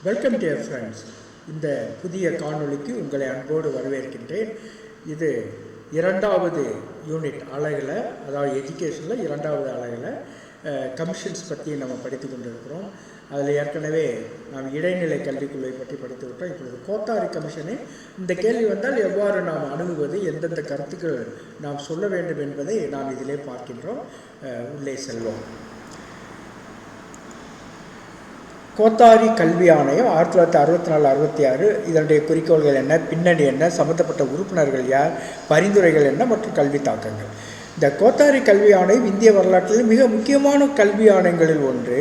Welcome dear friends. இந்த புதிய காணொளிக்கு உங்களை அன்போடு வரவேற்கின்றேன். இது இரண்டாவது யூனிட் அழகில், அதாவது எஜுகேஷனில் இரண்டாவது அழகில் கமிஷன்ஸ் பற்றி நம்ம படித்து கொண்டிருக்கிறோம். அதில் ஏற்கனவே நாம் இடைநிலை கல்விக்குள்ளை பற்றி படித்து விட்டோம். இப்பொழுது கோத்தாரி கமிஷனை இந்த கேள்வி வந்தால் எவ்வாறு நாம் அணுகுவது, எந்தெந்த கருத்துக்கள் நாம் சொல்ல வேண்டும் என்பதை நாம் இதிலே பார்க்கின்றோம். உள்ளே செல்வோம். கோத்தாரி கல்வி ஆணையம் 1964-66. இதனுடைய குறிக்கோள்கள் என்ன, பின்னணி என்ன, சம்பந்தப்பட்ட உறுப்பினர்கள் யார், பரிந்துரைகள் என்ன மற்றும் கல்வி தாக்கங்கள். இந்த கோத்தாரி கல்வி ஆணையம் இந்திய வரலாற்றில் மிக முக்கியமான கல்வி ஆணையங்களில் ஒன்று.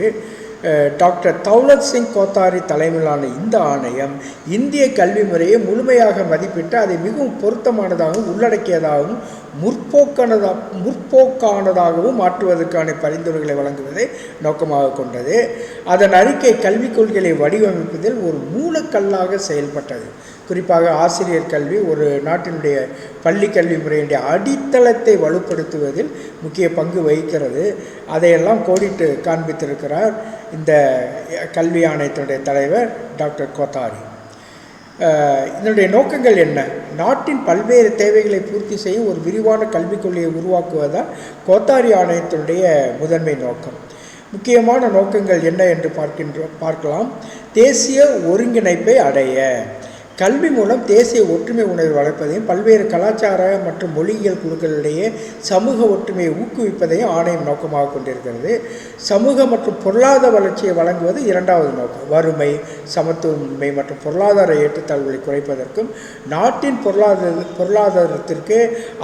டாக்டர் தௌலத் சிங் கோத்தாரி தலைமையிலான இந்த ஆணையம் இந்திய கல்வி முறையை முழுமையாக மதிப்பிட்டு அதை மிகவும் பொருத்தமானதாகவும் உள்ளடக்கியதாகவும் முற்போக்கானதாகவும் மாற்றுவதற்கான பரிந்துரைகளை வழங்குவதை நோக்கமாக கொண்டது. அதன் அறிக்கை கல்விக் கொள்கைகளை வடிவமைப்பதில் ஒரு மூலக்கல்லாக செயல்பட்டது. குறிப்பாக ஆசிரியர் கல்வி ஒரு நாட்டினுடைய பள்ளி கல்வி முறையினுடைய அடித்தளத்தை வலுப்படுத்துவதில் முக்கிய பங்கு வகிக்கிறது. அதையெல்லாம் கோடிட்டு காண்பித்திருக்கிறார் இந்த கல்வி ஆணையத்தினுடைய தலைவர் டாக்டர் கோத்தாரி. இதனுடைய நோக்கங்கள் என்ன? நாட்டின் பல்வேறு தேவைகளை பூர்த்தி செய்யும் ஒரு விரிவான கல்விக் கொள்கையை உருவாக்குவதால் கோத்தாரி ஆணையத்தினுடைய முதன்மை நோக்கம். முக்கியமான நோக்கங்கள் என்ன என்று பார்க்கலாம். தேசிய ஒருங்கிணைப்பை அடைய, கல்வி மூலம் தேசிய ஒற்றுமை உணர்வு வளர்ப்பதையும் பல்வேறு கலாச்சார மற்றும் மொழியியல் குழுக்களிடையே சமூக ஒற்றுமையை ஊக்குவிப்பதையும் ஆணையம் நோக்கமாக கொண்டிருக்கிறது. சமூக மற்றும் பொருளாதார வளர்ச்சியை வழங்குவது இரண்டாவது நோக்கம். வறுமை, சமத்துவமின்மை மற்றும் பொருளாதார ஏற்றத்தாழ்வுகளை குறைப்பதற்கும் நாட்டின் பொருளாதாரத்திற்கு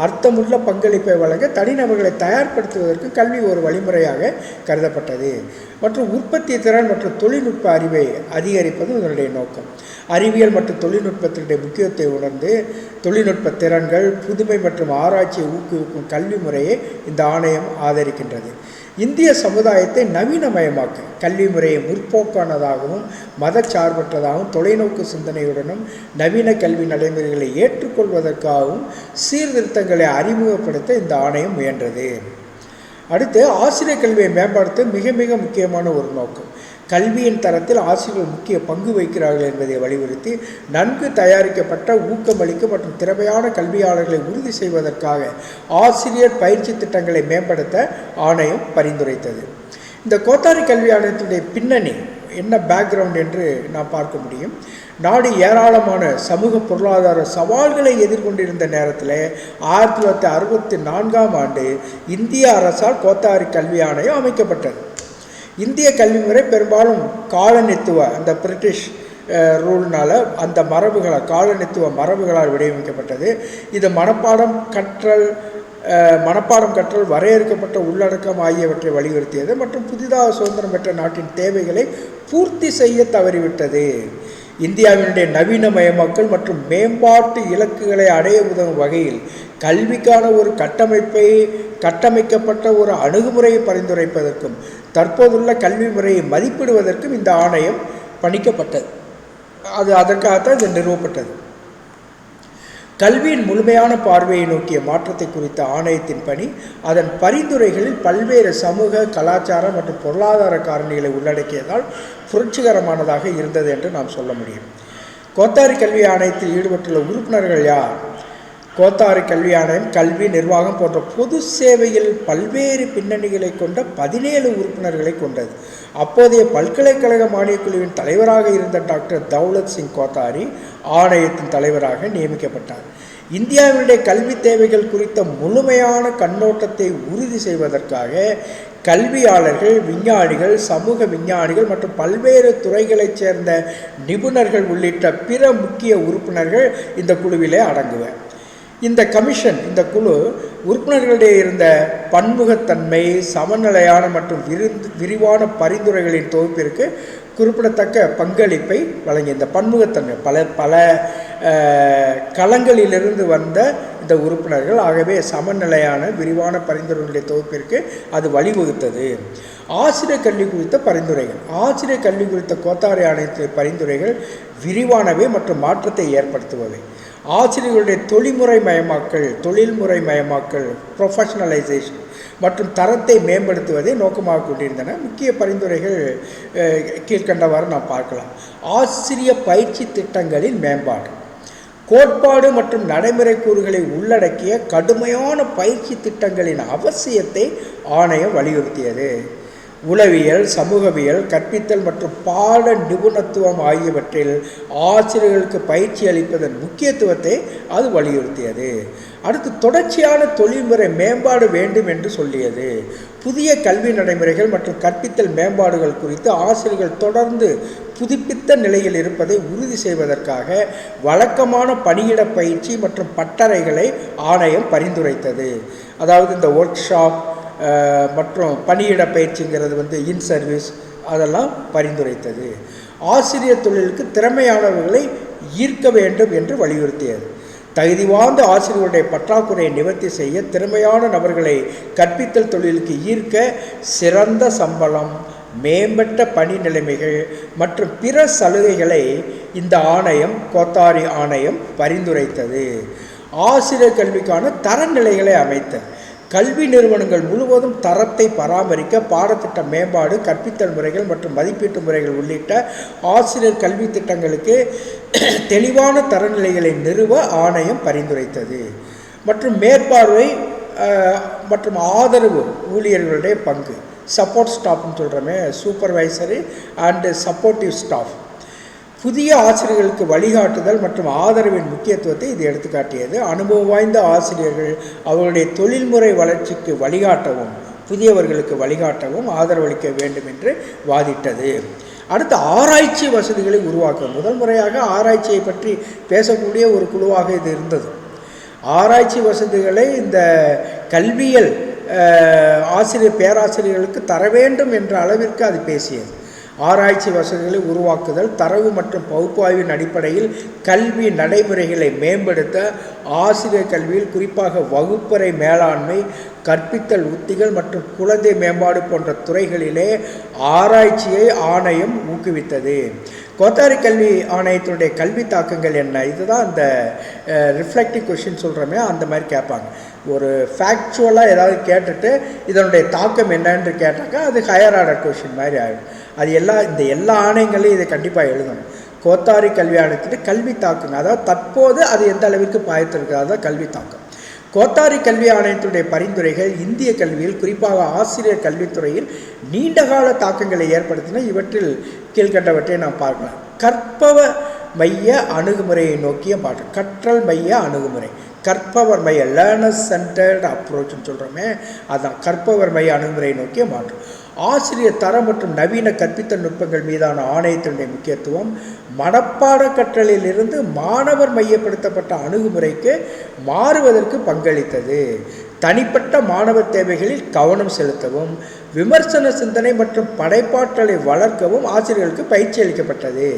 அர்த்தமுள்ள பங்களிப்பை வழங்க தனிநபர்களை தயார்படுத்துவதற்கும் கல்வி ஒரு வழிமுறையாக கருதப்பட்டது. மற்றும் உற்பத்தி திறன் மற்றும் தொழில்நுட்ப அறிவை அதிகரிப்பதும் இதனுடைய நோக்கம். அறிவியல் மற்றும் தொழில்நுட்பத்தினுடைய முக்கியத்தை உணர்ந்து தொழில்நுட்ப திறன்கள், புதுமை மற்றும் ஆராய்ச்சியை ஊக்குவிக்கும் கல்வி முறையை இந்த ஆணையம் ஆதரிக்கின்றது. இந்திய சமுதாயத்தை நவீனமயமாக்க கல்வி முறையை முற்போக்கானதாகவும் மதச்சார்பற்றதாகவும் தொலைநோக்கு சிந்தனையுடனும் நவீன கல்வி நடைமுறைகளை ஏற்றுக்கொள்வதற்காகவும் சீர்திருத்தங்களை அறிமுகப்படுத்த இந்த ஆணையம் முயன்றது. அடுத்து, ஆசிரியர் கல்வியை மேம்படுத்த மிக மிக முக்கியமான ஒரு நோக்கம். கல்வியின் தரத்தில் ஆசிரியர்கள் முக்கிய பங்கு வகிக்கிறார்கள் என்பதை வலியுறுத்தி நன்கு தயாரிக்கப்பட்ட, ஊக்கமளிக்க மற்றும் திறமையான கல்வியாளர்களை உறுதி செய்வதற்காக ஆசிரியர் பயிற்சி திட்டங்களை மேம்படுத்த ஆணையம் பரிந்துரைத்தது. இந்த கோத்தாரி கல்வி ஆணையத்தினுடைய பின்னணி என்ன, பேக்ரவுண்ட் என்று நாம் பார்க்க முடியும். நாடு ஏராளமான சமூக பொருளாதார சவால்களை எதிர்கொண்டிருந்த நேரத்தில் 1964 இந்திய அரசால் கோத்தாரி கல்வி ஆணையம் அமைக்கப்பட்டது. இந்திய கல்வி முறை பெரும்பாலும் காலனித்துவ, அந்த பிரிட்டிஷ் ரூல்னால் அந்த காலனித்துவ மரபுகளால் வடிவமைக்கப்பட்டது. இது மனப்பாடம் கற்றல், வரையறுக்கப்பட்ட உள்ளடக்கம் ஆகியவற்றை வலியுறுத்தியது மற்றும் புதிதாக சுதந்திரம் பெற்ற நாட்டின் தேவைகளை பூர்த்தி செய்ய தவறிவிட்டது. இந்தியாவினுடைய நவீனமயமாக்கல் மற்றும் மேம்பாட்டு இலக்குகளை அடைய உதவும் வகையில் கல்விக்கான ஒரு கட்டமைக்கப்பட்ட ஒரு அணுகுமுறையை பரிந்துரைப்பதற்கும் தற்போதுள்ள கல்வி முறையை மதிப்பிடுவதற்கும் இந்த ஆணையம் பணிக்கப்பட்டது. அதற்காகத்தான் இது நிறுவப்பட்டது. கல்வியின் முழுமையான பார்வையை நோக்கிய மாற்றத்தை குறித்த ஆணையத்தின் பணி அதன் பரிந்துரைகளில் பல்வேறு சமூக, கலாச்சார மற்றும் பொருளாதார காரணிகளை உள்ளடக்கியதால் புரட்சிகரமானதாக இருந்தது என்று நாம் சொல்ல முடியும். கோத்தாரி கல்வி ஆணையத்தில் ஈடுபட்டுள்ள உறுப்பினர்கள் யார்? கோத்தாரி கல்வி ஆணையம் கல்வி, நிர்வாகம் போன்ற பொது சேவையில் பல்வேறு பின்னணிகளை கொண்ட 17 உறுப்பினர்களை கொண்டது. அப்போதைய பல்கலைக்கழக மானியக்குழுவின் தலைவராக இருந்த டாக்டர் தௌலத் சிங் கோத்தாரி ஆணையத்தின் தலைவராக நியமிக்கப்பட்டார். இந்தியாவினுடைய கல்வி தேவைகள் குறித்த முழுமையான கண்ணோட்டத்தை உறுதி செய்வதற்காக கல்வியாளர்கள், விஞ்ஞானிகள், சமூக விஞ்ஞானிகள் மற்றும் பல்வேறு துறைகளைச் சேர்ந்த நிபுணர்கள் உள்ளிட்ட பிற முக்கிய உறுப்பினர்கள் இந்த குழுவிலே அடங்குவர். இந்த குழு உறுப்பினர்களிடையே இருந்த பன்முகத்தன்மை, சமநிலையான மற்றும் விரிவான பரிந்துரைகளின் தொகுப்பிற்கு குறிப்பிடத்தக்க பங்களிப்பை வழங்கிய இந்த பன்முகத்தன்மை பல களங்களிலிருந்து வந்த இந்த உறுப்பினர்கள். ஆகவே சமநிலையான விரிவான பரிந்துரைகளுடைய தொகுப்பிற்கு அது வழிவகுத்தது. ஆசிரியர் கல்வி குறித்த பரிந்துரைகள். ஆசிரியர் கல்வி குறித்த கோத்தாரி ஆணையத்தின் பரிந்துரைகள் விரிவானவை மற்றும் மாற்றத்தை ஏற்படுத்துபவை. ஆசிரியர்களுடைய தொழில்முறை மயமாக்கல், ப்ரொஃபஷனலைசேஷன் மற்றும் தரத்தை மேம்படுத்துவதை நோக்கமாக கொண்டிருந்தன. முக்கிய பரிந்துரைகள் கீழ்கண்டவாறு நாம் பார்க்கலாம். ஆசிரிய பயிற்சி திட்டங்களின் மேம்பாடு, கோட்பாடு மற்றும் நடைமுறை கூறுகளை உள்ளடக்கிய கடுமையான பயிற்சி திட்டங்களின் அவசியத்தை ஆணையம் வலியுறுத்தியது. உளவியல், சமூகவியல், கற்பித்தல் மற்றும் பாட நிபுணத்துவம் ஆகியவற்றில் ஆசிரியர்களுக்கு பயிற்சி அளிப்பதன் முக்கியத்துவத்தை அது வலியுறுத்தியது. அடுத்து, தொடர்ச்சியான தொழில்முறை மேம்பாடு வேண்டும் என்று சொல்லியது. புதிய கல்வி நடைமுறைகள் மற்றும் கற்பித்தல் மேம்பாடுகள் குறித்து ஆசிரியர்கள் தொடர்ந்து புதுப்பித்த நிலையில் இருப்பதை உறுதி செய்வதற்காக வழக்கமான பணியிட பயிற்சி மற்றும் பட்டறைகளை ஆணையம் பரிந்துரைத்தது. அதாவது இந்த ஒர்க் ஷாப் மற்றும் பணியிட பயிற்சிங்கிறது இன் சர்வீஸ் அதெல்லாம் பரிந்துரைத்தது. ஆசிரியர் தொழிலுக்கு திறமையானவர்களை ஈர்க்க வேண்டும் என்று வலியுறுத்தியது. தகுதி வாய்ந்த ஆசிரியர்களுடைய பற்றாக்குறையை நிவர்த்தி செய்ய திறமையான நபர்களை கற்பித்தல் தொழிலுக்கு ஈர்க்க சிறந்த சம்பளம், மேம்பட்ட பணி நிலைமைகள் மற்றும் பிற சலுகைகளை இந்த ஆணையம், கோத்தாரி ஆணையம் பரிந்துரைத்தது. ஆசிரியர் கல்விக்கான தரநிலைகளை அமைத்தது. கல்வி நிறுவனங்கள் முழுவதும் தரத்தை பராமரிக்க பாடத்திட்ட மேம்பாடு, கற்பித்தல் முறைகள் மற்றும் மதிப்பீட்டு முறைகள் உள்ளிட்ட ஆசிரியர் கல்வி திட்டங்களுக்கு தெளிவான தரநிலைகளை நிறுவ ஆணையம் பரிந்துரைத்தது. மற்றும் மேற்பார்வை மற்றும் ஆதரவு ஊழியர்களுடைய பங்கு, சப்போர்ட் ஸ்டாஃப்னு சொல்கிறோமே, சூப்பர்வைசரி அண்டு சப்போர்ட்டிவ் ஸ்டாஃப். புதிய ஆசிரியர்களுக்கு வழிகாட்டுதல் மற்றும் ஆதரவின் முக்கியத்துவத்தை இது எடுத்துக்காட்டியது. அனுபவம் வாய்ந்த ஆசிரியர்கள் அவர்களுடைய தொழில்முறை வளர்ச்சிக்கு வழிகாட்டவும் புதியவர்களுக்கு வழிகாட்டவும் ஆதரவளிக்க வேண்டும் என்று வாதிட்டது. அடுத்து, ஆராய்ச்சி வசதிகளை உருவாக்க முதல் முறையாக ஆராய்ச்சியை பற்றி பேசக்கூடிய ஒரு குழுவாக இது இருந்தது. ஆராய்ச்சி வசதிகளை இந்த கல்வியல் ஆசிரியர் பேராசிரியர்களுக்கு தர வேண்டும் என்ற அளவிற்கு அது பேசியது. ஆராய்ச்சி வசதிகளை உருவாக்குதல், தரவு மற்றும் பகுப்பாய்வின் அடிப்படையில் கல்வி நடைமுறைகளை மேம்படுத்த ஆசிரியர் கல்வியில் குறிப்பாக வகுப்பறை மேலாண்மை, கற்பித்தல் உத்திகள் மற்றும் குழந்தை மேம்பாடு போன்ற துறைகளிலே ஆராய்ச்சியை ஆணையம் ஊக்குவித்தது. கோத்தாரி கல்வி ஆணையத்தினுடைய கல்வி தாக்கங்கள் என்ன? இதுதான் இந்த ரிஃப்ளெக்டிவ் கொஷின் சொல்கிறோமே, அந்த மாதிரி கேட்பாங்க. ஒரு ஃபேக்சுவலாக ஏதாவது கேட்டுட்டு இதனுடைய தாக்கம் என்னன்னு கேட்டாக்கா அது ஹையர் ஆர்டர் கொஷின் மாதிரி ஆகிடும். அது எல்லா ஆணையங்களையும் இதை கண்டிப்பாக எழுதணும். கோத்தாரி கல்வி ஆணையத்தில் கல்வி தாக்குங்க, அதாவது தற்போது அது எந்த அளவிற்கு பாய்த்திருக்கு, அதுதான் கல்வி தாக்கம். கோத்தாரி கல்வி ஆணையத்துடைய பரிந்துரைகள் இந்திய கல்வியில் குறிப்பாக ஆசிரியர் கல்வித்துறையில் நீண்டகால தாக்கங்களை ஏற்படுத்தின. இவற்றில் கீழ்கண்டவற்றை நாம் பார்க்கலாம். கற்பவ மைய அணுகுமுறையை நோக்கிய மாற்றம், கற்றல் மைய அணுகுமுறை, கற்பவர் மைய லேர்னர்ஸ் சென்டர்டு அப்ரோச்னு சொல்கிறோமே, அதுதான் கற்பவர் மைய அணுகுமுறையை நோக்கிய மாற்றம். ஆசிரியர் தரம் மற்றும் நவீன கற்பித்தல் நுட்பங்கள் மீதான ஆணையத்தினுடைய முக்கியத்துவம், மனப்பாட கற்றலில் இருந்து மாணவர் மையப்படுத்தப்பட்ட அணுகுமுறைக்கு மாறுவதற்கு பங்களித்தது. தனிப்பட்ட மாணவர் தேவைகளில் கவனம் செலுத்தவும், விமர்சன சிந்தனை மற்றும் படைப்பாற்றலை வளர்க்கவும் ஆசிரியர்களுக்கு பயிற்சி அளிக்கப்பட்டது.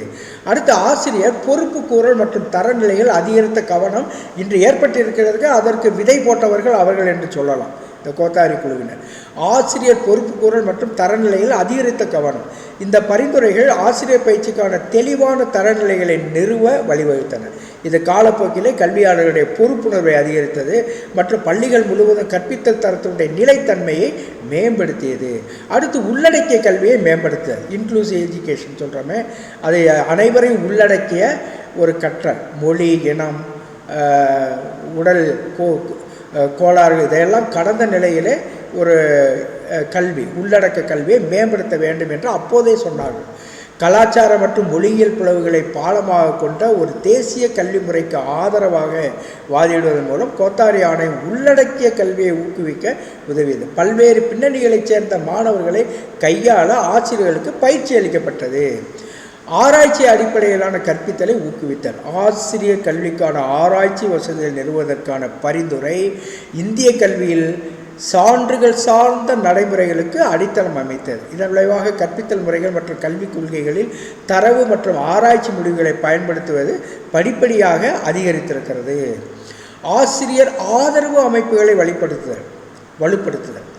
அடுத்து, ஆசிரியர் பொறுப்பு கூறல் மற்றும் தரநிலைகள் அதிகரித்த கவனம் இன்று ஏற்பட்டிருக்கிறதுக்கு அதற்கு விதை போட்டவர்கள் அவர்கள் என்று சொல்லலாம். இந்த கோத்தாரி குழுவினர் ஆசிரியர் பொறுப்பு கூறல் மற்றும் தரநிலையில் அதிகரித்த கவனம். இந்த பரிந்துரைகள் ஆசிரியர் பயிற்சிக்கான தெளிவான தரநிலைகளை நிறுவ வழிவகுத்தன. இது காலப்போக்கிலே கல்வியாளர்களுடைய பொறுப்புணர்வை அதிகரித்தது மற்றும் பள்ளிகள் முழுவதும் கற்பித்தல் தரத்தினுடைய நிலைத்தன்மையை மேம்படுத்தியது. அடுத்து, உள்ளடக்கிய கல்வியை மேம்படுத்துதல், இன்க்ளூசிவ் எஜுகேஷன் சொல்கிறோமே, அதை அனைவரையும் உள்ளடக்கிய ஒரு கற்றல், மொழி, இனம், உடல் கோளாறுகள் இதையெல்லாம் கடந்த நிலையிலே ஒரு கல்வி, உள்ளடக்க கல்வியை மேம்படுத்த வேண்டும் என்று அப்போதே சொன்னார்கள். கலாச்சார மற்றும் மொழியியல் பிளவுகளை பாலமாக கொண்ட ஒரு தேசிய கல்வி முறைக்கு ஆதரவாக வாதிடுவதன் மூலம் கோத்தாரி ஆணையம் உள்ளடக்கிய கல்வியை ஊக்குவிக்க உதவியது. பல்வேறு பின்னணிகளைச் சேர்ந்த மாணவர்களை கையாள ஆசிரியர்களுக்கு பயிற்சி அளிக்கப்பட்டது. ஆராய்ச்சி அடிப்படையிலான கற்பித்தலை ஊக்குவித்தல், ஆசிரியர் கல்விக்கான ஆராய்ச்சி வசதிகள் நிறுவுவதற்கான பரிந்துரை இந்திய கல்வியில் சான்றுகள் சார்ந்த நடைமுறைகளுக்கு அடித்தளம் அமைத்தது. இதன் விளைவாக கற்பித்தல் முறைகள் மற்றும் கல்விக் கொள்கைகளில் தரவு மற்றும் ஆராய்ச்சி முடிவுகளை பயன்படுத்துவது படிப்படியாக அதிகரித்திருக்கிறது. ஆசிரியர் ஆதரவு அமைப்புகளை வலுப்படுத்துதல்,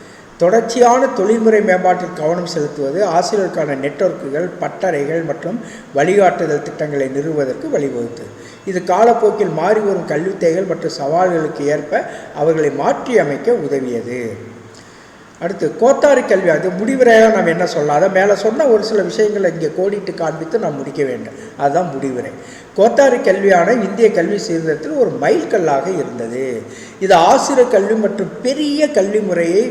தொடர்ச்சியான தொழில்முறை மேம்பாட்டில் கவனம் செலுத்துவது ஆசிரியர்களுக்கான நெட்வொர்க்குகள், பட்டறைகள் மற்றும் வழிகாட்டுதல் திட்டங்களை நிறுவுவதற்கு வழிவகுத்தது. இது காலப்போக்கில் மாறி வரும் கல்வித் தேவைகள் மற்றும் சவால்களுக்கு ஏற்ப அவர்களை மாற்றி அமைக்க உதவியது. அடுத்து கோத்தாரி கல்வி, அது முடிவுரையாக நாம் என்ன சொல்லலாம், அதை மேலே சொன்ன ஒரு சில விஷயங்களை இங்கே கோடிட்டு காண்பித்து நாம் முடிக்க வேண்டும். அதுதான் முடிவுரை. கோத்தாரி கல்வியான இந்திய கல்வி சீர்திருத்தத்தில் ஒரு மைல்கல்லாக இருந்தது. இது ஆசிரியர் கல்வி மற்றும் பெரிய கல்வி முறையை,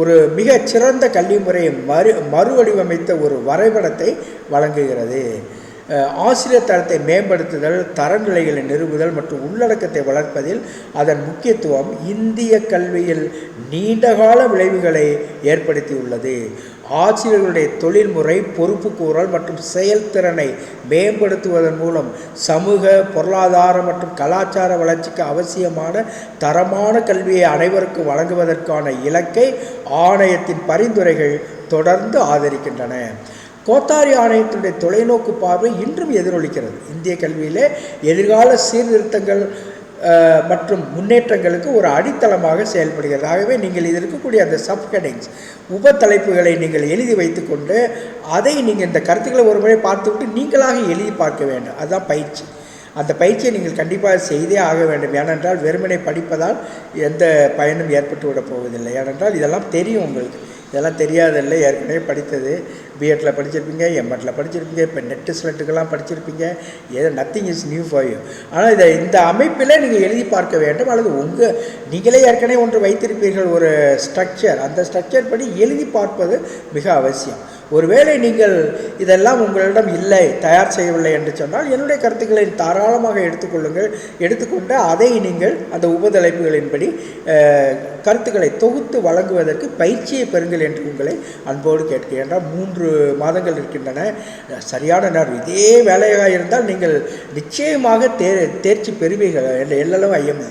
ஒரு மிக சிறந்த கல்வி முறையை மறுவடிவமைத்த ஒரு வரைபடத்தை வழங்குகிறது. ஆசிரியர் தரத்தை மேம்படுத்துதல், தரநிலைகளை நிறுவுதல் மற்றும் உள்ளடக்கத்தை வளர்ப்பதில் அதன் முக்கியத்துவம் இந்திய கல்வியில் நீண்டகால விளைவுகளை ஏற்படுத்தியுள்ளது. ஆசிரியர்களுடைய தொழில்முறை, பொறுப்புக்கூறல் மற்றும் செயல்திறனை மேம்படுத்துவதன் மூலம் சமூக, பொருளாதார மற்றும் கலாச்சார வளர்ச்சிக்கு அவசியமான தரமான கல்வியை அனைவருக்கும் வழங்குவதற்கான இலக்கை ஆணையத்தின் பரிந்துரைகள் தொடர்ந்து ஆதரிக்கின்றன. கோத்தாரி ஆணையத்தினுடைய தொலைநோக்கு பார்வை இன்றும் எதிரொலிக்கிறது. இந்திய கல்வியிலே எதிர்கால சீர்திருத்தங்கள் மற்றும் முன்னேற்றங்களுக்கு ஒரு அடித்தளமாக செயல்படுகிறது. ஆகவே நீங்கள் இது இருக்கக்கூடிய அந்த சப்ஹெடிங்ஸ், உபத்தலைப்புகளை நீங்கள் எழுதி வைத்துக்கொண்டு அதை நீங்கள் இந்த கருத்துக்களை ஒரு முறை பார்த்துவிட்டு நீங்களாக எழுதி பார்க்க வேண்டும். அதுதான் பயிற்சி. அந்த பயிற்சியை நீங்கள் கண்டிப்பாக செய்தே ஆக வேண்டும். ஏனென்றால் வெறுமனை படிப்பதால் எந்த பயனும் ஏற்பட்டு விட போவதில்லை. ஏனென்றால் இதெல்லாம் தெரியும் உங்களுக்கு. இதெல்லாம் தெரியாதில்லை, ஏற்கனவே படித்தது. பிஎட்டில் படிச்சிருப்பீங்க, எம்எட்டில் படிச்சிருப்பீங்க, இப்போ நெட்டு ஸ்லெட்டுக்கெல்லாம் படிச்சிருப்பீங்க. ஏதோ nothing is new for you. ஆனால் இந்த அமைப்பில் நீங்கள் எழுதி பார்க்க வேண்டும். அல்லது நீங்களே ஏற்கனவே ஒன்று வைத்திருப்பீர்கள், ஒரு ஸ்ட்ரக்சர். அந்த ஸ்ட்ரக்சர் படி எழுதி பார்ப்பது மிக அவசியம். ஒருவேளை நீங்கள் இதெல்லாம் உங்களிடம் இல்லை, தயார் செய்யவில்லை என்று சொன்னால் என்னுடைய கருத்துக்களை தாராளமாக எடுத்துக்கொண்டு அதை நீங்கள் அந்த உபதலைப்புகளின்படி கருத்துக்களை தொகுத்து வழங்குவதற்கு பயிற்சியை பெறுங்கள் என்று உங்களை அன்போடு கேட்கிறேன். என்றால் 3 மாதங்கள் இருக்கின்றன, சரியான நேரம். இதே வேலையாக இருந்தால் நீங்கள் நிச்சயமாக தேர்ச்சி பெறுவீர்கள் என்ற எல்லளவு ஐயம்.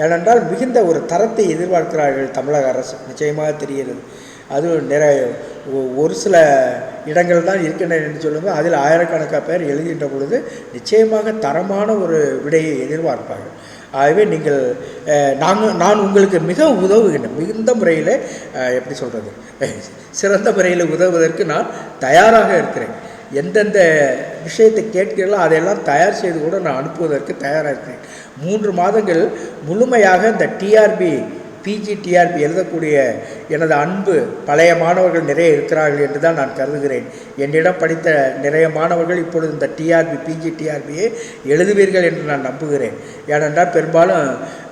ஏனென்றால் மிகுந்த ஒரு தரத்தை எதிர்பார்க்கிறார்கள் தமிழக அரசு, நிச்சயமாக தெரிகிறது. அதுவும் நிறைய ஒரு சில இடங்கள் தான் இருக்கின்றன என்று சொல்லுங்கள். அதில் ஆயிரக்கணக்கான பேர் எழுதுகின்ற பொழுது நிச்சயமாக தரமான ஒரு விடையை எதிர்பார்ப்பார்கள். ஆகவே நீங்கள் நான் உங்களுக்கு மிக உதவுகின்றேன். மிகுந்த முறையில் எப்படி சொல்கிறது, சிறந்த முறையில் உதவுவதற்கு நான் தயாராக இருக்கிறேன். எந்தெந்த விஷயத்தை கேட்கிறீர்களோ அதையெல்லாம் தயார் செய்து கூட நான் அனுப்புவதற்கு தயாராக இருக்கிறேன். 3 மாதங்கள் முழுமையாக இந்த டிஆர்பி, பிஜிடிஆர்பி எழுதக்கூடிய எனது அன்பு பழைய மாணவர்கள் நிறைய இருக்கிறார்கள் என்று தான் நான் கருதுகிறேன். என்னிடம் படித்த நிறைய மாணவர்கள் இப்பொழுது இந்த டிஆர்பி, பிஜிடிஆர்பியை எழுதுவீர்கள் என்று நான் நம்புகிறேன். ஏனென்றால் பெரும்பாலும்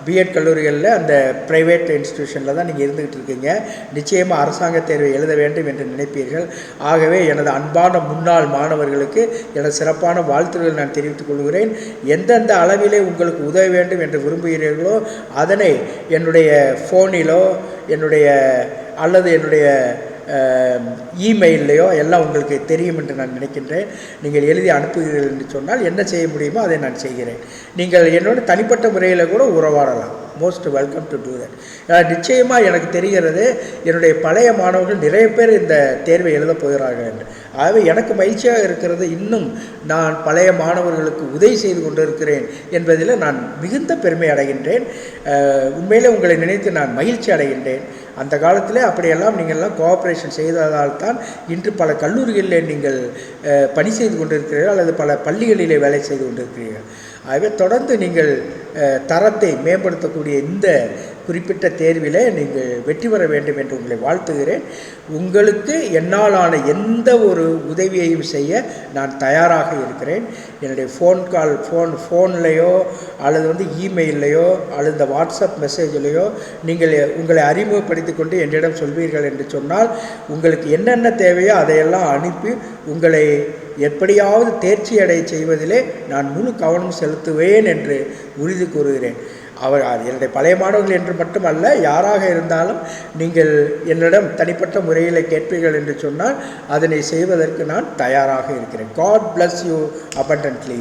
பிஎட் கல்லூரிகளில் அந்த ப்ரைவேட் இன்ஸ்டிடியூஷனில் தான் நீங்கள் இருந்துக்கிட்டு இருக்கீங்க. நிச்சயமாக அரசாங்க தேர்வை எழுத வேண்டும் என்று நினைப்பீர்கள். ஆகவே எனது அன்பான முன்னாள் மாணவர்களுக்கு எனது சிறப்பான வாழ்த்துக்களை நான் தெரிவித்துக் கொள்கிறேன். எந்தெந்த அளவிலே உங்களுக்கு உதவ வேண்டும் என்று விரும்புகிறீர்களோ அதனை என்னுடைய ஃபோனிலோ அல்லது என்னுடைய இமெயிலையோ எல்லாம் உங்களுக்கு தெரியும் என்று நான் நினைக்கின்றேன். நீங்கள் எழுதி அனுப்புகிறீர்கள் என்று சொன்னால் என்ன செய்ய முடியுமோ அதை நான் செய்கிறேன். நீங்கள் என்னோட தனிப்பட்ட முறையில் கூட உறவாடலாம். Most welcome to do that. நிச்சயமாக எனக்கு தெரிகிறது என்னுடைய பழைய மாணவர்கள் நிறைய பேர் இந்த தேர்வை எழுதப் போகிறார்கள் என்று. ஆகவே எனக்கு மகிழ்ச்சியாக இருக்கிறது. இன்னும் நான் பழைய மாணவர்களுக்கு உதவி செய்து கொண்டிருக்கிறேன் என்பதில் நான் மிகுந்த பெருமை அடைகின்றேன். உண்மையிலே உங்களை நினைத்து நான் மகிழ்ச்சி அடைகின்றேன். அந்த காலத்தில் அப்படியெல்லாம் நீங்கள்லாம் கோஆப்ரேஷன் செய்ததால் தான் இன்று பல கல்லூரிகளில் நீங்கள் பணி செய்து கொண்டிருக்கிறீர்கள் அல்லது பல பள்ளிகளிலே வேலை செய்து கொண்டிருக்கிறீர்கள். ஆகவே தொடர்ந்து நீங்கள் தரத்தை மேம்படுத்தக்கூடிய இந்த குறிப்பிட்ட தேர்வில் நீங்கள் வெற்றி பெற வேண்டும் என்று உங்களை வாழ்த்துகிறேன். உங்களுக்கு என்னாலான எந்த ஒரு உதவியையும் செய்ய நான் தயாராக இருக்கிறேன். என்னுடைய ஃபோன்லேயோ அல்லது இமெயிலையோ அல்லது இந்த வாட்ஸ்அப் மெசேஜ்லேயோ நீங்கள் உங்களை அறிமுகப்படுத்தி கொண்டு என்னிடம் சொல்வீர்கள் என்று சொன்னால் உங்களுக்கு என்னென்ன தேவையோ அதையெல்லாம் அனுப்பி உங்களை எப்படியாவது தேர்ச்சி அடைய செய்வதிலே நான் முழு கவனம் செலுத்துவேன் என்று உறுதி கூறுகிறேன். என்னுடைய பழைய மாணவர்கள் என்று மட்டுமல்ல, யாராக இருந்தாலும் நீங்கள் என்னிடம் தனிப்பட்ட முறையில் கேட்பீர்கள் என்று சொன்னால் அதனை செய்வதற்கு நான் தயாராக இருக்கிறேன். God bless you abundantly.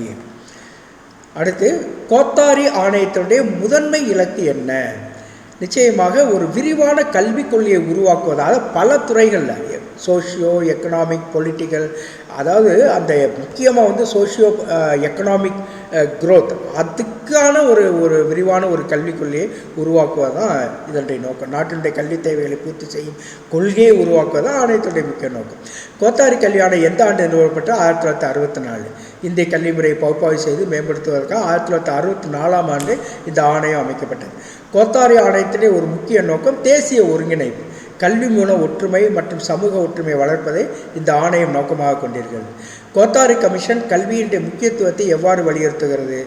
அடுத்து, கோத்தாரி ஆணையத்தினுடைய முதன்மை இலக்கு என்ன? நிச்சயமாக ஒரு விரிவான கல்விக் கொள்கையை உருவாக்குவது. அதாவது பல துறைகளில் சோஷியோ எக்கனாமிக், பொலிட்டிக்கல், அதாவது அந்த முக்கியமாக சோஷியோ எக்கனாமிக் க்ரோத், அதுக்கான ஒரு விரிவான ஒரு கல்விக் கொள்கையை உருவாக்குவது தான் இதனுடைய நோக்கம். நாட்டினுடைய கல்வி தேவைகளை பூர்த்தி செய்யும் கொள்கையை உருவாக்குவது தான் ஆணையத்துடைய முக்கிய நோக்கம். கோத்தாரி கல்வி ஆணையம் எந்த ஆண்டு நிறுவப்பட்ட? 1964. இந்திய கல்வி முறையை பகுப்பாய்வு செய்து மேம்படுத்துவதற்காக 1964ஆம் ஆண்டு இந்த ஆணையம் அமைக்கப்பட்டது. கோத்தாரி ஆணையத்திலே ஒரு முக்கிய நோக்கம் தேசிய ஒருங்கிணைப்பு. கல்வி மூலம் ஒற்றுமை மற்றும் சமூக ஒற்றுமை வளர்ப்பதை இந்த ஆணையம் நோக்கமாக கொண்டிருக்கிறது. கோத்தாரி கமிஷன் கல்வியின் முக்கியத்துவத்தை எவ்வாறு வலியுறுத்துகிறது?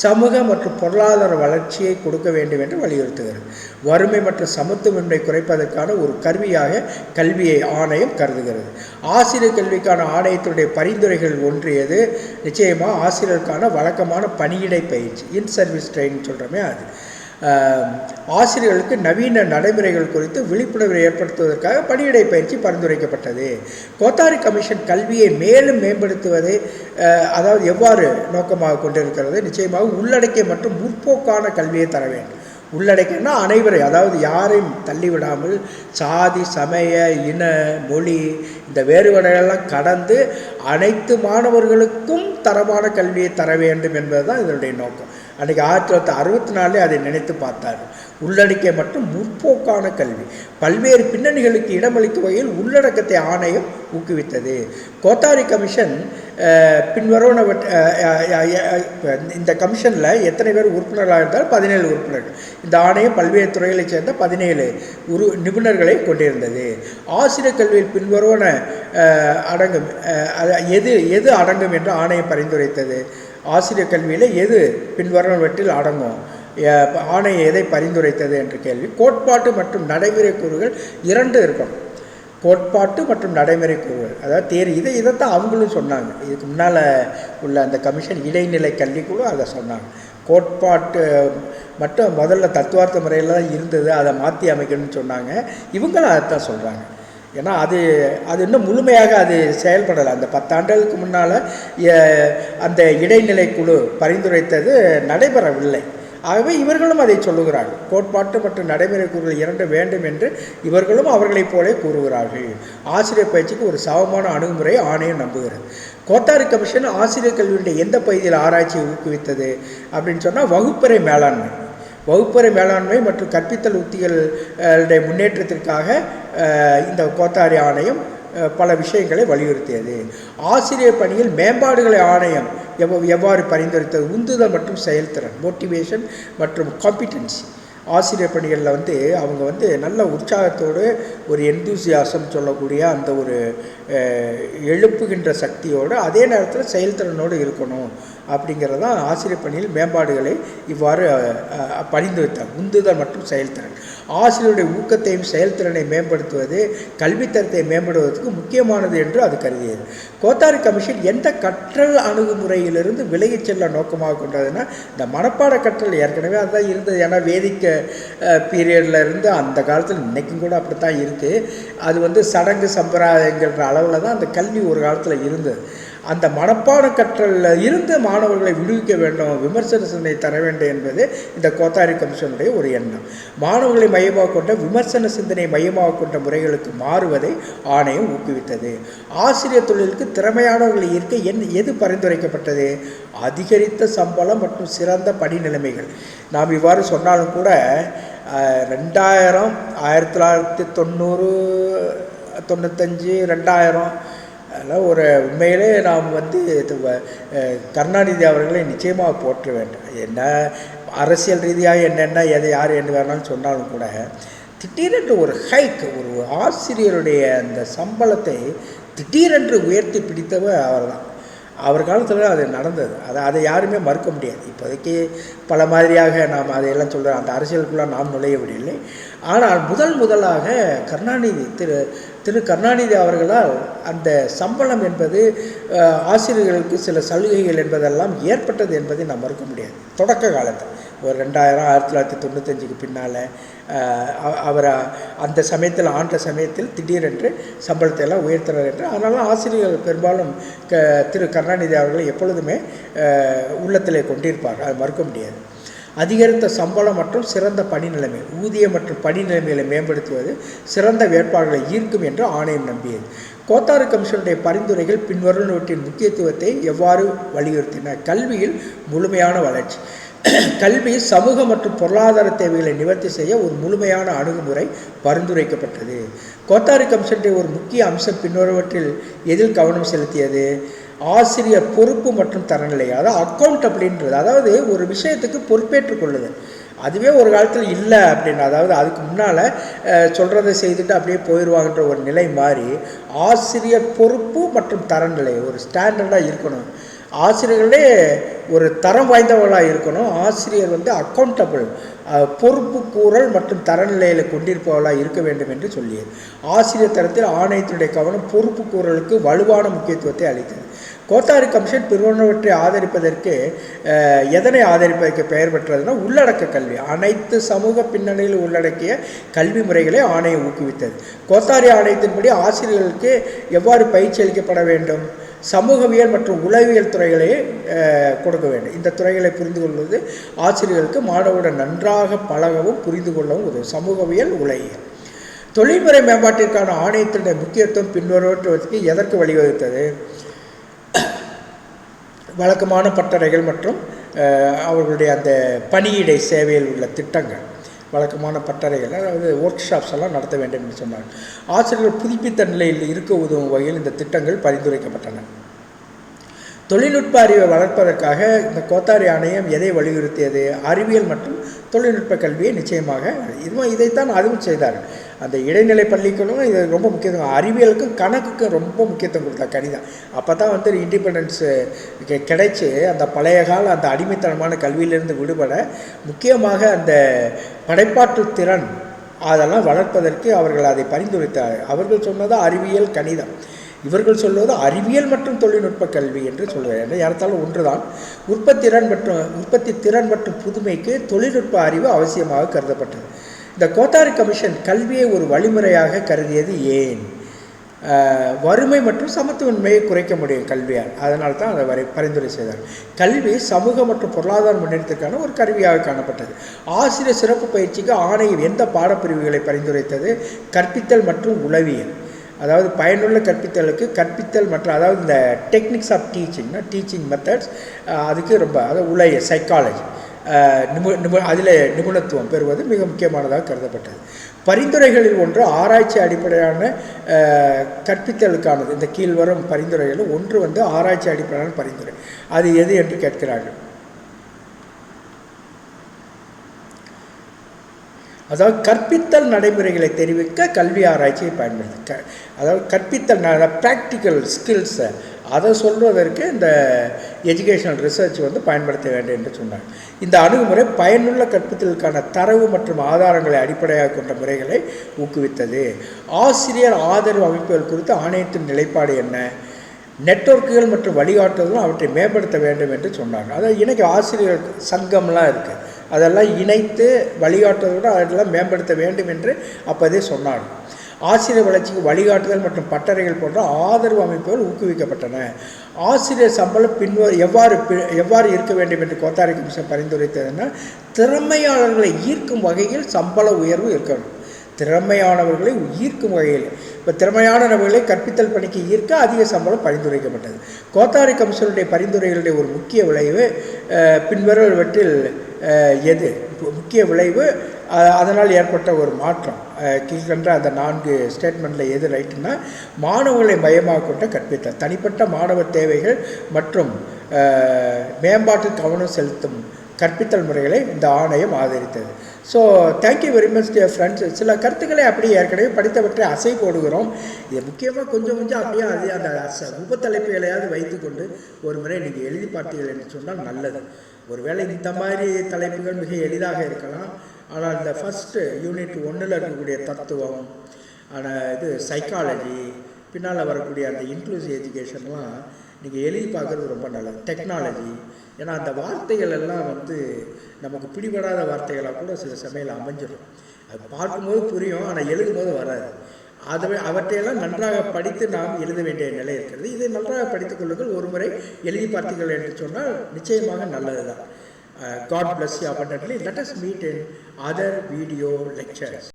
சமூக மற்றும் பொருளாதார வளர்ச்சியை கொடுக்க வேண்டும் என்று வலியுறுத்துகிறது. வறுமை மற்றும் சமத்துவமின்மை குறைப்பதற்கான ஒரு கருவியாக கல்வியை ஆணையம் கருதுகிறது. ஆசிரியர் கல்விக்கான ஆணையத்தினுடைய பரிந்துரைகள் ஒன்றியது நிச்சயமாக ஆசிரியருக்கான வழக்கமான பணியிடை பயிற்சி, இன் சர்வீஸ் ட்ரைனிங் சொல்கிறோமே அது. ஆசிரியர்களுக்கு நவீன நடைமுறைகள் குறித்து விழிப்புணர்வை ஏற்படுத்துவதற்காக பணியிடை பயிற்சி பரிந்துரைக்கப்பட்டது. கோத்தாரி கமிஷன் கல்வியை மேலும் மேம்படுத்துவதை அதாவது எவ்வாறு நோக்கமாக கொண்டிருக்கிறது? நிச்சயமாக உள்ளடக்கிய மற்றும் முற்போக்கான கல்வியை தர வேண்டும். உள்ளடக்கியன்னா அனைவரை, அதாவது யாரையும் தள்ளிவிடாமல் சாதி, சமய, இன, மொழி இந்த வேறுபாடுகளெல்லாம் கடந்து அனைத்து மாணவர்களுக்கும் தரமான கல்வியை தர வேண்டும் என்பது தான் இதனுடைய நோக்கம். அன்றைக்கி 1964 அதை நினைத்து பார்த்தார். உள்ளடக்கிய மற்றும் முற்போக்கான கல்வி, பல்வேறு பின்னணிகளுக்கு இடமளிக்கும் வகையில் உள்ளடக்கத்தை ஆணையம் ஊக்குவித்தது. கோத்தாரி கமிஷன் பின்வருவன இந்த கமிஷனில் எத்தனை பேர் உறுப்பினர்களாக இருந்தால் 17 உறுப்பினர்கள். இந்த ஆணையம் பல்வேறு துறைகளைச் சேர்ந்த 17 நிபுணர்களை கொண்டிருந்தது. ஆசிரியர் கல்வியில் பின்வருவன அடங்கும் எது அடங்கும் என்று ஆணையம் பரிந்துரைத்தது? ஆசிரியர் கல்வியில் எது பின்வருவனவற்றில் அடங்கும்? ஆணையம் எதை பரிந்துரைத்தது என்று கேள்வி. கோட்பாட்டு மற்றும் நடைமுறை கூறுகள் 2 இருக்கணும். கோட்பாட்டு மற்றும் நடைமுறை கூறுகள், அதாவது தேரி. இதைத்தான் அவங்களும் சொன்னாங்க. இதுக்கு முன்னால் உள்ள அந்த கமிஷன் இடைநிலை கல்விக்குழு அதை சொன்னாங்க. கோட்பாட்டு மட்டும் முதல்ல தத்துவார்த்த முறையில் தான் இருந்தது, அதை மாற்றி அமைக்கணும்னு சொன்னாங்க. இவங்களும் அதைத்தான் சொல்கிறாங்க. ஏன்னா அது இன்னும் முழுமையாக அது செயல்படலை. அந்த 10 ஆண்டுகளுக்கு முன்னால் அந்த இடைநிலை குழு பரிந்துரைத்தது நடைபெறவில்லை. ஆகவே இவர்களும் அதை சொல்லுகிறார்கள். கோட்பாட்டு மற்றும் நடைமுறை கூறுகள் 2 வேண்டும் என்று இவர்களும் அவர்களைப் போலே கூறுகிறார்கள். ஆசிரியர் பயிற்சிக்கு ஒரு சமமான அணுகுமுறை ஆணையம் நம்புகிறது. கோத்தாரி கமிஷன் ஆசிரியர் கல்வியுடைய எந்த பகுதியில் ஆராய்ச்சியை ஊக்குவித்தது அப்படின்னு சொன்னால் வகுப்பறை மேலாண்மை. வகுப்பறை மேலாண்மை மற்றும் கற்பித்தல் உத்திகளுடைய முன்னேற்றத்திற்காக இந்த கோத்தாரி ஆணையம் பல விஷயங்களை வலியுறுத்தியது. ஆசிரியர் பணியில் மேம்பாடுகளை ஆணையம் எவ்வாறு பரிந்துரைத்தது? உந்துதல் மற்றும் செயல்திறன், மோட்டிவேஷன் மற்றும் காம்பிடன்சி. ஆசிரியர் பணிகளில் அவங்க நல்ல உற்சாகத்தோடு ஒரு எந்தூசியாசம் சொல்லக்கூடிய அந்த ஒரு எழுப்புகின்ற சக்தியோடு அதே நேரத்தில் செயல்திறனோடு இருக்கணும் அப்படிங்கிறதான் ஆசிரியர் பணியில் மேம்பாடுகளை இவ்வாறு பரிந்துரைத்தார். உந்துதல் மற்றும் செயல்திறன். ஆசிரியருடைய ஊக்கத்தையும் செயல்திறனை மேம்படுத்துவது கல்வித்தரத்தை மேம்படுவதற்கு முக்கியமானது என்று அது கருதியது. கோத்தாரி கமிஷன் எந்த கற்றல் அணுகுமுறையிலிருந்து விலகிச் செல்ல நோக்கமாக கொண்டதுன்னா, இந்த மனப்பாட கற்றல் ஏற்கனவே அதுதான் இருந்தது. ஏன்னா வேதிக்க பீரியடில் இருந்து அந்த காலத்தில் இன்றைக்கும் கூட அப்படித்தான் இருக்குது. அது சடங்கு சம்பிரதாயங்கிற அளவில் தான் அந்த கல்வி ஒரு காலத்தில் இருந்தது. அந்த மனப்பாட கற்றலில் இருந்து மாணவர்களை விடுவிக்க வேண்டும், விமர்சன சிந்தனை தர வேண்டும் என்பது இந்த கோத்தாரி கமிஷனுடைய ஒரு எண்ணம். மாணவர்களை மையமாக கொண்ட விமர்சன சிந்தனை மையமாக கொண்ட முறைகளுக்கு மாறுவதை ஆணையம் ஊக்குவித்தது. ஆசிரியர் தொழிலுக்கு திறமையானவர்களை ஈர்க்க எது பரிந்துரைக்கப்பட்டது? அதிகரித்த சம்பளம் மற்றும் சிறந்த பணி நிலைமைகள். நாம் இவ்வாறு சொன்னாலும் கூட 2000, 1990, 95, 2000 அதெல்லாம் ஒரு உண்மையிலே நாம் கருணாநிதி அவர்களை நிச்சயமாக போற்ற வேண்டும். என்ன அரசியல் ரீதியாக என்னென்ன எதை யார் என்ன வேணாலும் சொன்னாலும் கூட திடீரென்று ஒரு ஹைக், ஒரு ஆசிரியருடைய அந்த சம்பளத்தை திடீரென்று உயர்த்தி பிடித்தவர் அவர் தான். அவர் காலத்தில் அது நடந்தது. அதை யாருமே மறுக்க முடியாது. இப்போதைக்கு பல மாதிரியாக நாம் அதையெல்லாம் சொல்கிறோம். அந்த அரசியலுக்குள்ளே நாம் நுழைய விடவில்லை. ஆனால் முதலாக திரு கருணாநிதி அவர்களால் அந்த சம்பளம் என்பது ஆசிரியர்களுக்கு சில சலுகைகள் என்பதெல்லாம் ஏற்பட்டது என்பதை நாம் மறுக்க முடியாது. தொடக்க காலத்தில் ஒரு 2000, 1995க்கு பின்னால் அவர் அந்த சமயத்தில் ஆண்ட சமயத்தில் திடீரென்று சம்பளத்தை எல்லாம் உயர்த்தினார் என்று. அதனால ஆசிரியர்கள் பெரும்பாலும் திரு கருணாநிதி அவர்களை எப்பொழுதுமே உள்ளத்திலே கொண்டிருப்பார், அது மறுக்க முடியாது. அதிகரித்த சம்பளம் மற்றும் சிறந்த பணி நிலைமை, ஊதிய மற்றும் பணி நிலைமைகளை மேம்படுத்துவது சிறந்த வேட்பாளர்களை ஈர்க்கும் என்று ஆணையம் நம்பியது. கோத்தாரி கமிஷனுடைய பரிந்துரைகள் பின்வருவனவற்றின் முக்கியத்துவத்தை எவ்வாறு வலியுறுத்தின? கல்வியில் முழுமையான வளர்ச்சி. கல்வி சமூக மற்றும் பொருளாதார தேவைகளை நிவர்த்தி செய்ய ஒரு முழுமையான அணுகுமுறை பரிந்துரைக்கப்பட்டது. கோத்தாரி கமிஷனுடைய ஒரு முக்கிய அம்சம் பின்வருவற்றில் எதில் கவனம் செலுத்தியது? ஆசிரியர் பொறுப்பு மற்றும் தரநிலை, அதாவது அக்கௌண்டபிலின்றது, அதாவது ஒரு விஷயத்துக்கு பொறுப்பேற்றுக் கொள்ளுதல். அதுவே ஒரு காலத்தில் இல்லை அப்படின்னு, அதாவது அதுக்கு முன்னால் சொல்கிறத செய்துட்டு அப்படியே போயிடுவாங்கன்ற ஒரு நிலை மாறி ஆசிரியர் பொறுப்பு மற்றும் தரநிலை ஒரு ஸ்டாண்டர்டாக இருக்கணும். ஆசிரியர்களே ஒரு தரம் வாய்ந்தவர்களாக இருக்கணும். ஆசிரியர் வந்து அக்கௌண்டபிள், பொறுப்பு கூறல் மற்றும் தரநிலையில் கொண்டிருப்பவர்களாக இருக்க வேண்டும் என்று சொல்லியது. ஆசிரியர் தரத்தில் ஆணையத்தினுடைய கவனம் பொறுப்பு கூறலுக்கு வலுவான முக்கியத்துவத்தை அளித்தது. கோத்தாரி கமிஷன் பிறவற்றை ஆதரிப்பதற்கு எதனை ஆதரிப்பதற்கு பெயர் பெற்றதுன்னா உள்ளடக்க கல்வி, அனைத்து சமூக பின்னணியில் உள்ளடக்கிய கல்வி முறைகளை ஆணையம் ஊக்குவித்தது. கோத்தாரி ஆணையத்தின்படி ஆசிரியர்களுக்கு எவ்வாறு பயிற்சி அளிக்கப்பட வேண்டும், சமூகவியல் மற்றும் உளவியல் துறைகளை கொடுக்க வேண்டும். இந்த துறைகளை புரிந்து கொள்வது ஆசிரியர்களுக்கு மாணவருடன் நன்றாக பழகவும் புரிந்து கொள்ளவும் உதவும். சமூகவியல், உளவியல். தொழில்முறை மேம்பாட்டிற்கான ஆணையத்தினுடைய முக்கியத்துவம் பின்வருவதற்கு எதற்கு வழிவகுத்தது? வழக்கமான பட்டறைகள் மற்றும் அவர்களுடைய அந்த பணியிடை சேவையில் உள்ள திட்டங்கள், வழக்கமான பட்டறைகள், அதாவது ஒர்க் ஷாப்ஸ் எல்லாம் நடத்த வேண்டும் என்று சொன்னார். ஆசிரியர்கள் புதுப்பித்த நிலையில் இருக்க உதவும் வகையில் இந்த திட்டங்கள் பரிந்துரைக்கப்பட்டன. தொழில்நுட்ப அறிவை வளர்ப்பதற்காக இந்த கோத்தாரி ஆணையம் எதை வலியுறுத்தியது? அறிவியல் மற்றும் தொழில்நுட்ப கல்வியை நிச்சயமாக. இதைத்தான் அதுவும் செய்தார். அந்த இடைநிலை பள்ளிகளும் இது ரொம்ப முக்கியத்துவம், அறிவியலுக்கும் கணக்குக்கும் ரொம்ப முக்கியத்துவம் கொடுத்தா. கணிதம் அப்போ தான் வந்து இண்டிபெண்டன்ஸு கிடைச்சி அந்த பழைய கால அந்த அடிமைத்தனமான கல்வியிலிருந்து விடுபட முக்கியமாக அந்த படைப்பாற்று திறன் அதெல்லாம் வளர்ப்பதற்கு அவர்கள் அதை பரிந்துரைத்தார். அவர்கள் சொன்னது அறிவியல், கணிதம். இவர்கள் சொல்வது அறிவியல் மற்றும் தொழில்நுட்ப கல்வி என்று சொல்வார். என்ற ஏறத்தாலும் ஒன்றுதான். உற்பத்தி திறன் மற்றும் புதுமைக்கு தொழில்நுட்ப அறிவு அவசியமாக கருதப்பட்டது. இந்த கோத்தாரி கமிஷன் கல்வியை ஒரு வழிமுறையாக கருதியது ஏன்? வறுமை மற்றும் சமத்துவன்மையை குறைக்க முடியும் கல்வியால், அதனால தான் அதை பரிந்துரை செய்தார். கல்வி சமூக மற்றும் பொருளாதார முன்னேற்றத்திற்கான ஒரு கருவியாக காணப்பட்டது. ஆசிரியர் சிறப்பு பயிற்சிக்கு ஆணையம் எந்த பாடப்பிரிவுகளை பரிந்துரைத்தது? கற்பித்தல் மற்றும் உளவியல், அதாவது பயனுள்ள கற்பித்தலுக்கு கற்பித்தல் மற்றும் அதாவது இந்த டெக்னிக்ஸ் ஆஃப் டீச்சிங் மெத்தட்ஸ், அதுக்கு ரொம்ப அதாவது உளவியல், சைக்காலஜி, அதில் நிபுணத்துவம் பெறுவது மிக முக்கியமானதாக கருதப்பட்டது. பரிந்துரைகளில் ஒன்று ஆராய்ச்சி அடிப்படையான கற்பித்தலுக்கானது. இந்த கீழ்வரும் பரிந்துரைகளில் ஒன்று வந்து ஆராய்ச்சி அடிப்படையான பரிந்துரை. அது எது என்று கேட்கிறார்கள். அதாவது கற்பித்தல் நடைமுறைகளை தெரிவிக்க கல்வி ஆராய்ச்சியை பயன்படுத்த, அதாவது கற்பித்தல் ப்ராக்டிக்கல் ஸ்கில்ஸை அதை சொல்வதற்கு இந்த எஜுகேஷனல் ரிசர்ச் வந்து பயன்படுத்த வேண்டும் என்று சொன்னார். இந்த அணுகுமுறை பயனுள்ள கற்பித்தலுக்கான தரவு மற்றும் ஆதாரங்களை அடிப்படையாக கொண்ட முறைகளை ஊக்குவித்தது. ஆசிரியர் ஆதரவு அமைப்புகள் குறித்து ஆணையத்தின் நிலைப்பாடு என்ன? நெட்வொர்க்குகள் மற்றும் வழிகாட்டுதலும் அவற்றை மேம்படுத்த வேண்டும் என்று சொன்னாங்க. அதாவது இன்றைக்கி ஆசிரியர் சங்கம்லாம் இருக்குது, அதெல்லாம் இணைத்து வழிகாட்டுவதோடு அதெல்லாம் மேம்படுத்த வேண்டும் என்று அப்போதே சொன்னாங்க. ஆசிரியர் வளர்ச்சிக்கு வழிகாட்டுதல் மற்றும் பட்டறைகள் போன்ற ஆதரவு அமைப்புகள் ஊக்குவிக்கப்பட்டன. ஆசிரியர் சம்பளம் எவ்வாறு இருக்க வேண்டும் என்று கோத்தாரி கமிஷன் பரிந்துரைத்ததுன்னா, திறமையாளர்களை ஈர்க்கும் வகையில் சம்பள உயர்வு இருக்கணும். திறமையானவர்களை ஈர்க்கும் வகையில், இப்போ திறமையான நபர்களை கற்பித்தல் பணிக்கு ஈர்க்க அதிக சம்பளம் பரிந்துரைக்கப்பட்டது. கோத்தாரி கமிஷனுடைய பரிந்துரைகளுடைய ஒரு முக்கிய விளைவு பின்வருவற்றில் எது? முக்கிய விளைவு அதனால் ஏற்பட்ட ஒரு மாற்றம் கீழ்கண்ட அந்த 4 ஸ்டேட்மெண்ட்டில் எது ரைட்டுன்னா, மாணவர்களை மையமாக கொண்ட கற்பித்தல், தனிப்பட்ட மாணவர் தேவைகள் மற்றும் மேம்பாட்டில் கவனம் செலுத்தும் கற்பித்தல் முறைகளை இந்த ஆணையம் ஆதரித்தது. So thank you very much dear friends. சில கருத்துக்களை அப்படியே ஏற்கனவே படித்தவற்றை அசை போடுகிறோம். இது முக்கியமாக கொஞ்சம் அப்படியே அது அந்த உபத்தலைப்புகளையாவது வைத்துக்கொண்டு ஒரு முறை நீங்கள் எழுதி பார்த்தீர்கள் என்று சொன்னால் நல்லது. ஒருவேளை இந்த மாதிரி தலைப்புகள் மிக எளிதாக இருக்கலாம், ஆனால் இந்த ஃபஸ்ட்டு யூனிட் 1 இருக்கக்கூடிய தத்துவம், இது சைக்காலஜி, பின்னால் வரக்கூடிய அந்த இன்க்ளூசிவ் எஜுகேஷன்லாம் நீங்கள் எழுதி பார்க்குறது ரொம்ப நல்லது. டெக்னாலஜி, ஏன்னா அந்த வார்த்தைகள் எல்லாம் வந்து நமக்கு பிடிபடாத வார்த்தைகளாக கூட சில சமயம் அமைஞ்சிடும். அது பார்க்கும்போது புரியும், ஆனால் எழுதும்போது வராது. அவற்றையெல்லாம் நன்றாக படித்து நாம் எழுத வேண்டிய நிலை இருக்கிறது. இதை நன்றாக படித்துக் கொள்ளுங்கள். ஒரு முறை எழுதி பார்த்தீர்கள் என்று சொன்னால் நிச்சயமாக நல்லது தான். God bless you abundantly. Let us meet in other video lectures.